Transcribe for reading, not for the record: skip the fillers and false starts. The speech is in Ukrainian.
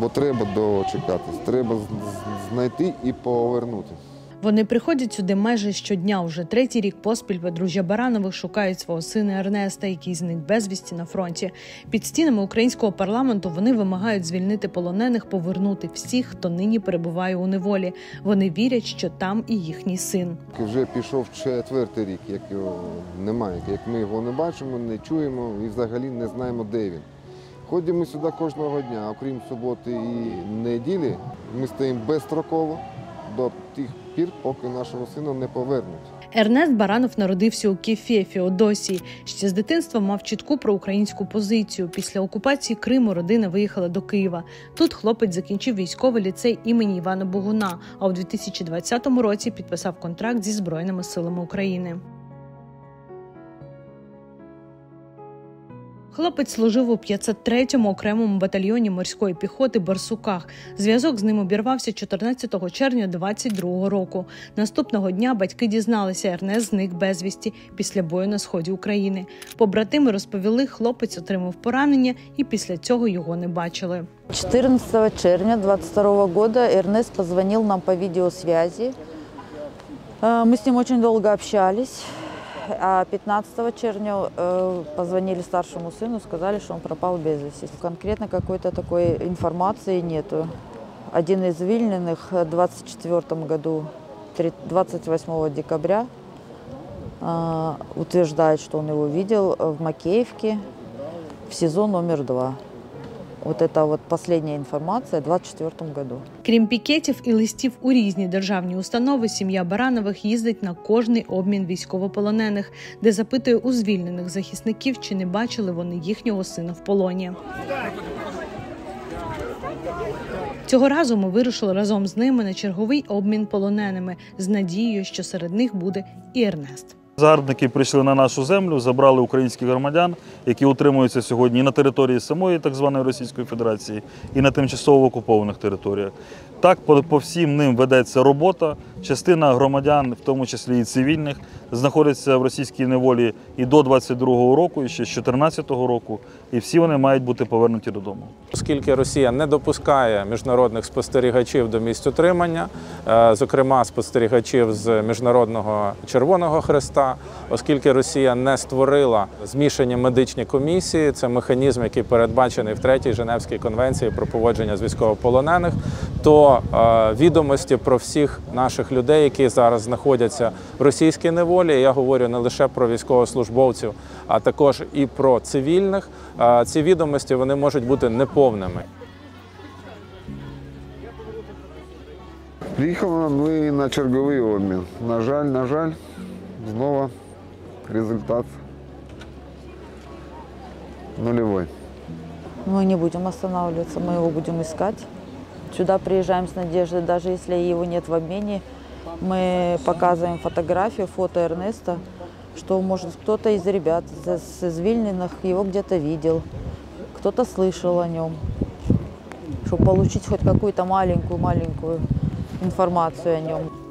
Бо треба дочекатись, треба знайти і повернути. Вони приходять сюди майже щодня. Уже третій рік поспіль подружжя Баранових шукають свого сина Ернеста, який зник безвісті на фронті. Під стінами українського парламенту вони вимагають звільнити полонених, повернути всіх, хто нині перебуває у неволі. Вони вірять, що там і їхній син. Вже пішов 4-й рік, як його немає, як ми його не бачимо, не чуємо і взагалі не знаємо, де він. Ходимо сюди кожного дня, окрім суботи і неділі, ми стоїмо безстроково до тих пір, поки нашого сина не повернуть. Ернест Баранов народився у Кіфі, Феодосії. Ще з дитинства мав чітку проукраїнську позицію. Після окупації Криму родина виїхала до Києва. Тут хлопець закінчив військовий ліцей імені Івана Богуна, а у 2020 році підписав контракт зі Збройними силами України. Хлопець служив у 503-му окремому батальйоні морської піхоти «Барсуках». Зв'язок з ним обірвався 14 червня 2022 року. Наступного дня батьки дізналися, Ернест зник безвісті після бою на сході України. Побратими розповіли, хлопець отримав поранення і після цього його не бачили. 14 червня 2022 року Ернест позвонив нам по відеосвязі. Ми з ним дуже довго общались. А 15 червня позвонили старшему сыну, сказали, что он пропал без вести. Конкретно какой-то такой информации нету. Один из извильненных в 2024 году, 28 декабря, утверждает, что он его видел в Макеевке в СИЗО номер 2. Вот это вот последняя информация в 2024 году. Крім пікетів і листів у різні державні установи, сім'я Баранових їздить на кожний обмін військовополонених, де запитує у звільнених захисників, чи не бачили вони їхнього сина в полоні. Цього разу ми вирушили разом з ними на черговий обмін полоненими з надією, що серед них буде і Ернест. Загарбники прийшли на нашу землю, забрали українських громадян, які утримуються сьогодні і на території самої так званої Російської Федерації, і на тимчасово окупованих територіях. Так, по всім ним ведеться робота. Частина громадян, в тому числі і цивільних, знаходяться в російській неволі і до 22-го року, і ще з 14-го року, і всі вони мають бути повернуті додому. Оскільки Росія не допускає міжнародних спостерігачів до місць утримання, зокрема спостерігачів з Міжнародного Червоного Хреста, оскільки Росія не створила змішані медичні комісії, це механізм, який передбачений в 3-й Женевській конвенції про поводження з військовополонених, то відомості про всіх наших людей, які зараз знаходяться в російській неволі, я говорю не лише про військовослужбовців, а також і про цивільних, ці відомості вони можуть бути неповними. Приїхали ми на черговий обмін. На жаль, знову результат нулевой. Мы не будем останавливаться, мы его будем искать. Сюда приезжаем с надеждой, даже если его нет в обмене, мы показываем фотографию, фото Эрнеста, что, может, кто-то из ребят, из извильненных его где-то видел, кто-то слышал о нем, чтобы получить хоть какую-то маленькую информацию о нем.